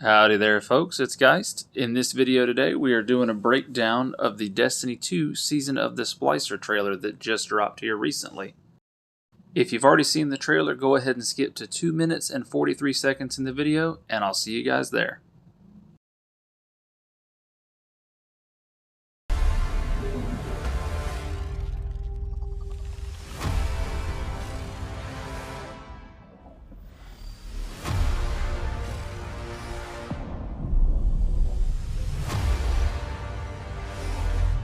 Howdy there folks, it's Geist. In this video today we are doing a breakdown of the Destiny 2 Season of the Splicer trailer that just dropped here recently. If you've already seen the trailer, go ahead and skip to 2 minutes and 43 seconds in the video, and I'll see you guys there.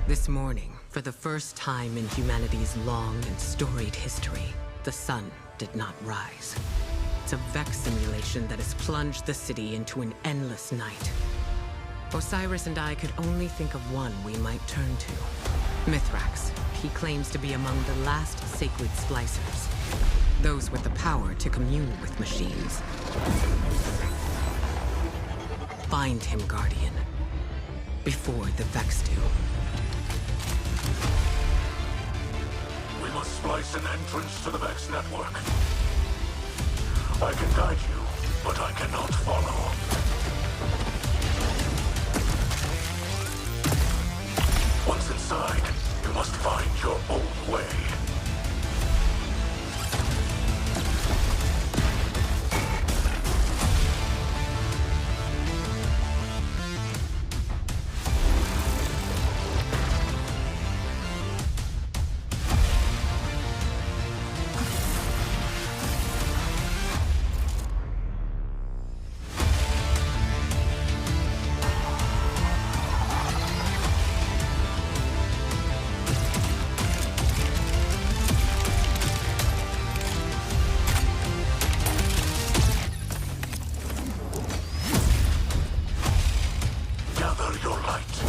This morning, for the first time in humanity's long and storied history, the sun did not rise. It's a Vex simulation that has plunged the city into an endless night. Osiris and I could only think of one we might turn to. Mithrax. He claims to be among the last sacred splicers. Those with the power to commune with machines. Find him, Guardian. Before the Vex do. We must splice an entrance to the Vex network. I can guide you, but I cannot follow. Once inside, you must find your own way. Gather your light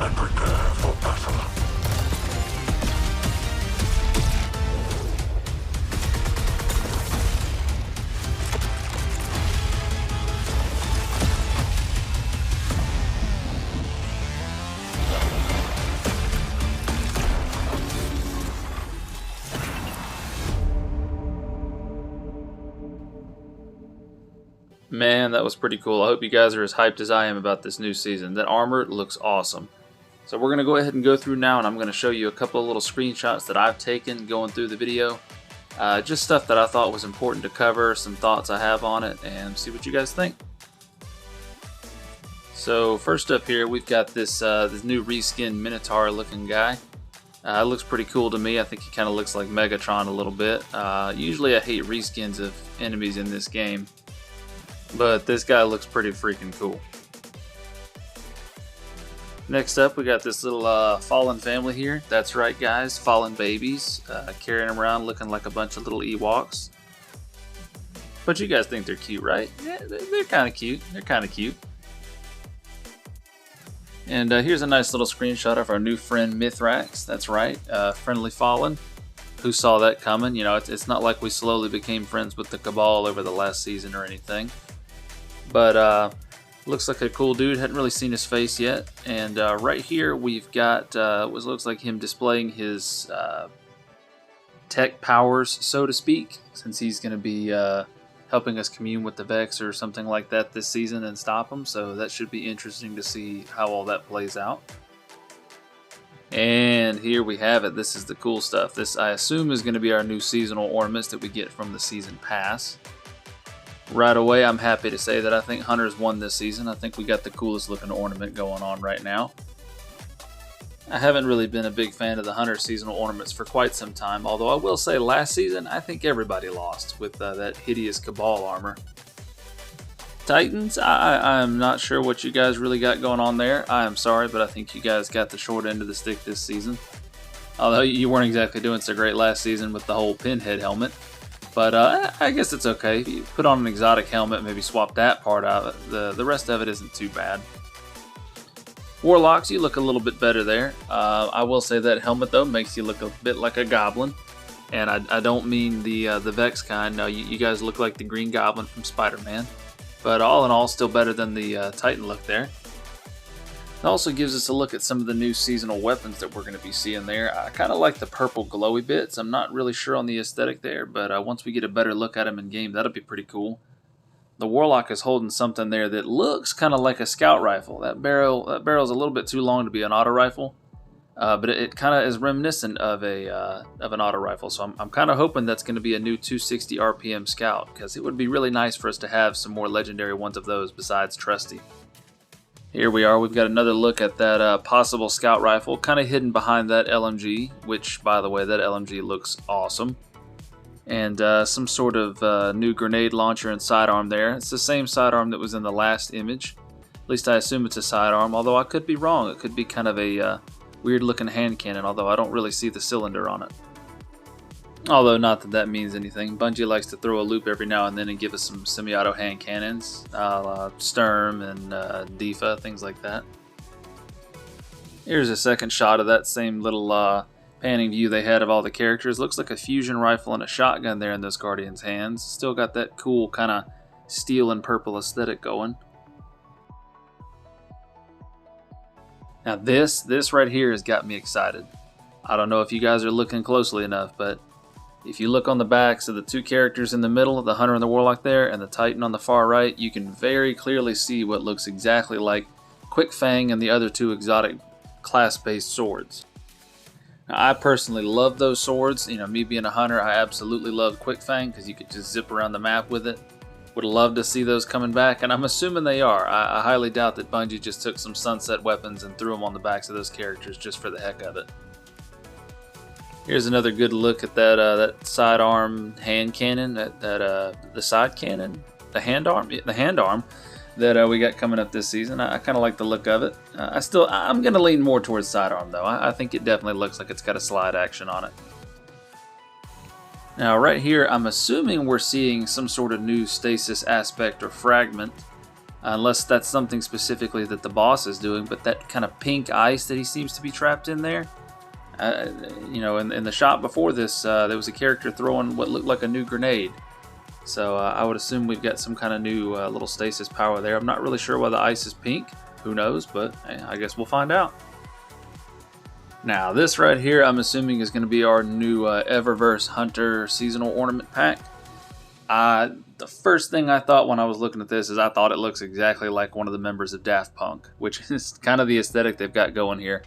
and prepare for battle. Man, that was pretty cool. I hope you guys are as hyped as I am about this new season. That armor looks awesome. So we're going to go ahead and go through now, and I'm going to show you a couple of little screenshots that I've taken going through the video. Just stuff that I thought was important to cover, some thoughts I have on it, and see what you guys think. So first up here, we've got this new reskin Minotaur looking guy. It looks pretty cool to me. I think he kind of looks like Megatron a little bit. Usually I hate reskins of enemies in this game, but this guy looks pretty freaking cool. Next up, we got this little Fallen family here. That's right, guys, Fallen babies, carrying them around looking like a bunch of little Ewoks. But you guys think they're cute, right? Yeah, they're kind of cute. They're kind of cute. And here's a nice little screenshot of our new friend Mithrax. That's right, friendly Fallen. Who saw that coming? You know, it's not like we slowly became friends with the Cabal over the last season or anything. But looks like a cool dude. Hadn't really seen his face yet. And right here we've got what looks like him displaying his tech powers, so to speak, since he's going to be helping us commune with the Vex or something like that this season and stop them. So that should be interesting to see how all that plays out. And here we have it. This is the cool stuff. This, I assume, is going to be our new seasonal ornaments that we get from the season pass. Right away, I'm happy to say that I think Hunters won this season. I think we got the coolest looking ornament going on right now. I haven't really been a big fan of the Hunter seasonal ornaments for quite some time, although I will say last season I think everybody lost with that hideous Cabal armor. Titans, I'm not sure what you guys really got going on there. I am sorry, but I think you guys got the short end of the stick this season. Although you weren't exactly doing so great last season with the whole pinhead helmet. But I guess it's okay. If you put on an exotic helmet, maybe swap that part out. The rest of it isn't too bad. Warlocks, you look a little bit better there. I will say that helmet, though, makes you look a bit like a goblin. And I don't mean the Vex kind. No, you guys look like the Green Goblin from Spider-Man. But all in all, still better than the Titan look there. It also gives us a look at some of the new seasonal weapons that we're going to be seeing there. I kind of like the purple glowy bits. I'm not really sure on the aesthetic there, but once we get a better look at them in game, that'll be pretty cool. the Warlock is holding something there that looks kind of like a scout rifle. That barrel's a little bit too long to be an auto rifle, but it kind of is reminiscent of an auto rifle. So I'm kind of hoping that's going to be a new 260 RPM scout, because it would be really nice for us to have some more legendary ones of those besides Trusty. Here we are. We've got another look at that possible scout rifle, kind of hidden behind that LMG, which, by the way, that LMG looks awesome. And some sort of new grenade launcher and sidearm there. It's the same sidearm that was in the last image. At least I assume it's a sidearm, although I could be wrong. It could be kind of a weird looking hand cannon, although I don't really see the cylinder on it. Although not that that means anything. Bungie likes to throw a loop every now and then and give us some semi-auto hand cannons, Sturm and Difa, things like that. Here's a second shot of that same little panning view they had of all the characters. Looks like a fusion rifle and a shotgun there in those Guardians' hands. Still got that cool kind of steel and purple aesthetic going. Now this right here has got me excited. I don't know if you guys are looking closely enough, but if you look on the backs of the two characters in the middle, the Hunter and the Warlock there, and the Titan on the far right, you can very clearly see what looks exactly like Quick Fang and the other two exotic class-based swords. Now, I personally love those swords. You know, me being a hunter, I absolutely love Quick Fang because you could just zip around the map with it. Would love to see those coming back, and I'm assuming they are. I highly doubt that Bungie just took some sunset weapons and threw them on the backs of those characters just for the heck of it. Here's another good look at that sidearm hand cannon, the side cannon, the hand arm that we got coming up this season. I kind of like the look of it. I'm gonna lean more towards sidearm though. I think it definitely looks like it's got a slide action on it. Now right here, I'm assuming we're seeing some sort of new stasis aspect or fragment, unless that's something specifically that the boss is doing. But that kind of pink ice that he seems to be trapped in there. You know, in the shot before this, there was a character throwing what looked like a new grenade. So I would assume we've got some kind of new little stasis power there. I'm not really sure why the ice is pink. Who knows, but I guess we'll find out. Now this right here, I'm assuming is going to be our new Eververse Hunter seasonal ornament pack. The first thing I thought when I was looking at this is I thought it looks exactly like one of the members of Daft Punk, which is kind of the aesthetic they've got going here.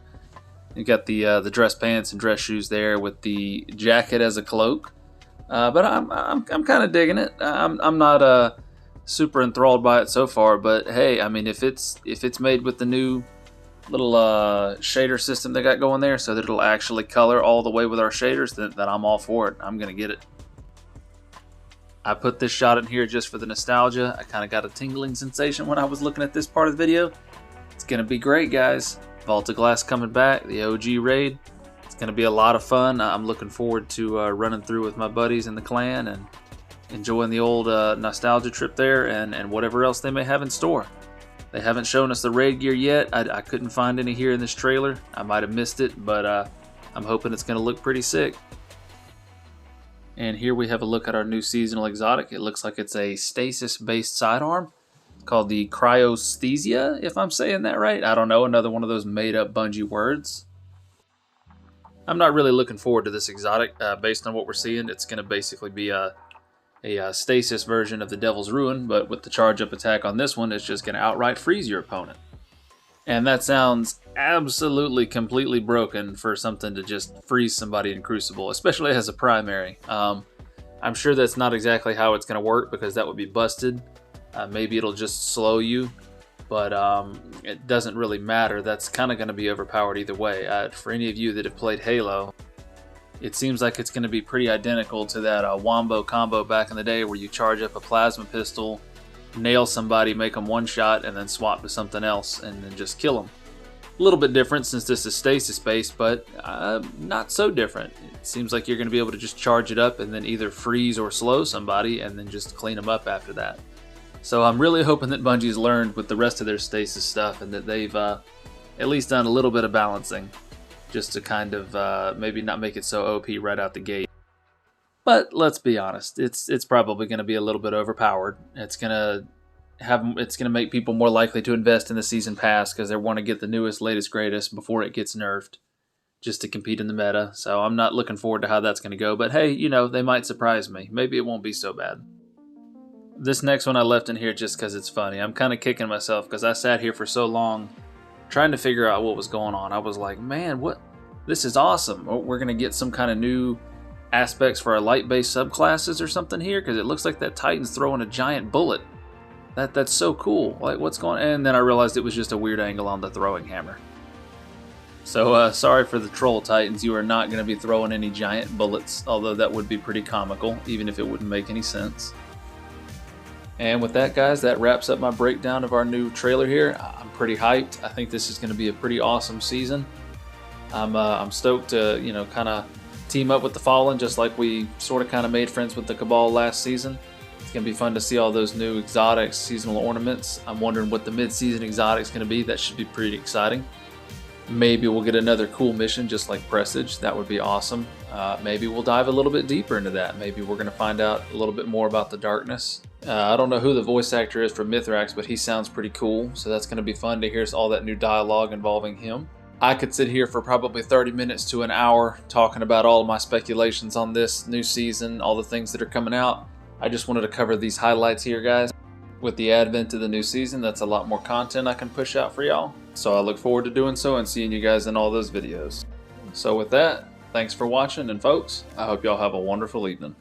You got the dress pants and dress shoes there with the jacket as a cloak, but I'm kind of digging it. I'm not super enthralled by it so far, but hey, I mean if it's made with the new little shader system they got going there, so that it'll actually color all the way with our shaders, then I'm all for it. I'm gonna get it. I put this shot in here just for the nostalgia. I kind of got a tingling sensation when I was looking at this part of the video. It's gonna be great, guys. Vault of Glass coming back, the OG raid. It's going to be a lot of fun. I'm looking forward to running through with my buddies in the clan and enjoying the old nostalgia trip there and whatever else they may have in store. They haven't shown us the raid gear yet. I couldn't find any here in this trailer. I might have missed it, but I'm hoping it's going to look pretty sick. And here we have a look at our new seasonal exotic. It looks like it's a stasis-based sidearm called the Cryosthesia, if I'm saying that right. I don't know, another one of those made-up Bungie words. I'm not really looking forward to this exotic. Based on what we're seeing, it's going to basically be a stasis version of the Devil's Ruin, but with the charge-up attack on this one, it's just going to outright freeze your opponent. And that sounds absolutely completely broken for something to just freeze somebody in Crucible, especially as a primary. I'm sure that's not exactly how it's going to work, because that would be busted. Maybe it'll just slow you, but it doesn't really matter. That's kind of going to be overpowered either way. For any of you that have played Halo, it seems like it's going to be pretty identical to that Wombo combo back in the day where you charge up a plasma pistol, nail somebody, make them one shot, and then swap to something else and then just kill them. A little bit different since this is stasis based, but not so different. It seems like you're going to be able to just charge it up and then either freeze or slow somebody and then just clean them up after that. So I'm really hoping that Bungie's learned with the rest of their stasis stuff and that they've at least done a little bit of balancing just to kind of maybe not make it so OP right out the gate. But let's be honest, it's probably going to be a little bit overpowered. It's going to make people more likely to invest in the season pass because they want to get the newest, latest, greatest before it gets nerfed just to compete in the meta. So I'm not looking forward to how that's going to go. But hey, you know, they might surprise me. Maybe it won't be so bad. This next one I left in here just because it's funny. I'm kind of kicking myself because I sat here for so long trying to figure out what was going on. I was like, man, what? This is awesome. We're going to get some kind of new aspects for our light-based subclasses or something here, because it looks like that Titan's throwing a giant bullet. That's so cool. Like, what's going on? And then I realized it was just a weird angle on the throwing hammer. So sorry for the troll Titans. You are not going to be throwing any giant bullets, although that would be pretty comical, even if it wouldn't make any sense. And with that, guys, that wraps up my breakdown of our new trailer here. I'm pretty hyped. I think this is going to be a pretty awesome season. I'm stoked to, you know, kind of team up with the Fallen, just like we sort of kind of made friends with the Cabal last season. It's going to be fun to see all those new exotics, seasonal ornaments. I'm wondering what the mid-season exotic's going to be. That should be pretty exciting. Maybe we'll get another cool mission just like Presage. That would be awesome. Maybe we'll dive a little bit deeper into that. Maybe we're going to find out a little bit more about the darkness. I don't know who the voice actor is for Mithrax, but he sounds pretty cool. So that's going to be fun to hear all that new dialogue involving him. I could sit here for probably 30 minutes to an hour talking about all of my speculations on this new season, all the things that are coming out. I just wanted to cover these highlights here, guys. With the advent of the new season, that's a lot more content I can push out for y'all. So I look forward to doing so and seeing you guys in all those videos. So with that, thanks for watching, and folks, I hope y'all have a wonderful evening.